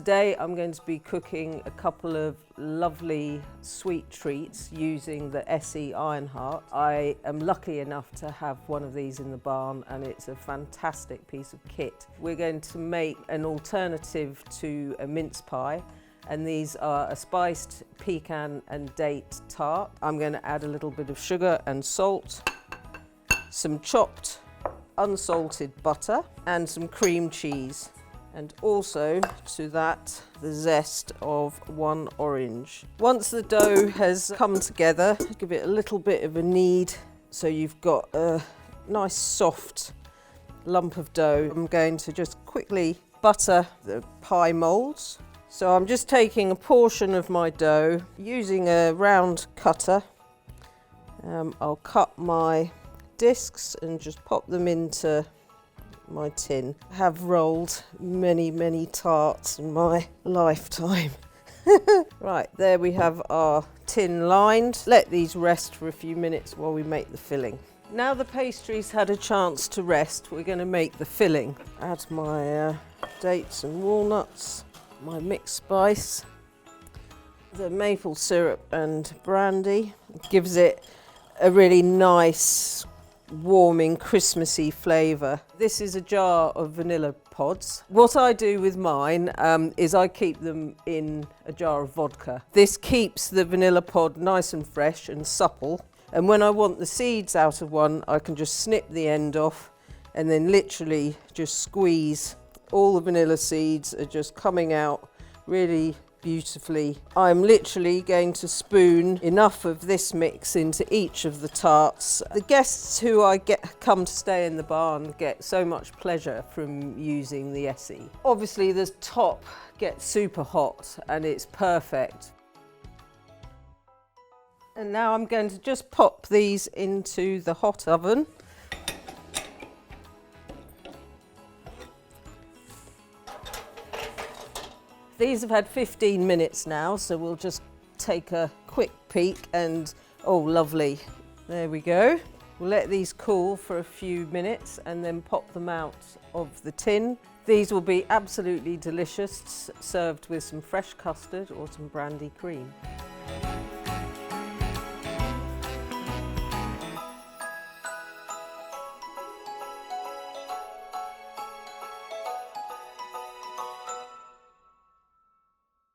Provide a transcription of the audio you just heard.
Today I'm going to be cooking a couple of lovely sweet treats using the ESSE Ironheart. I am lucky enough to have one of these in the barn and it's a fantastic piece of kit. We're going to make an alternative to a mince pie, and these are a spiced pecan and date tart. I'm going to add a little bit of sugar and salt, some chopped unsalted butter and some cream cheese. And also to that, the zest of one orange. Once the dough has come together, give it a little bit of a knead so you've got a nice soft lump of dough. I'm going to just quickly butter the pie molds. So I'm just taking a portion of my dough, using a round cutter. I'll cut my discs and just pop them into my tin. I have rolled many tarts in my lifetime. Right, there we have our tin lined. Let these rest for a few minutes while we make the filling. Now the pastry's had a chance to rest, we're going to make the filling. Add my dates and walnuts, my mixed spice, the maple syrup and brandy. It gives it a really nice warming, Christmassy flavour. This is a jar of vanilla pods. What I do with mine is I keep them in a jar of vodka. This keeps the vanilla pod nice and fresh and supple, and when I want the seeds out of one, I can just snip the end off and then literally just squeeze. All the vanilla seeds are just coming out really beautifully. I'm literally going to spoon enough of this mix into each of the tarts. The guests who come to stay in the barn get so much pleasure from using the ESSE. Obviously the top gets super hot and it's perfect. And now I'm going to just pop these into the hot oven. These have had 15 minutes now, so we'll just take a quick peek and, oh lovely, there we go. We'll let these cool for a few minutes and then pop them out of the tin. These will be absolutely delicious, served with some fresh custard or some brandy cream.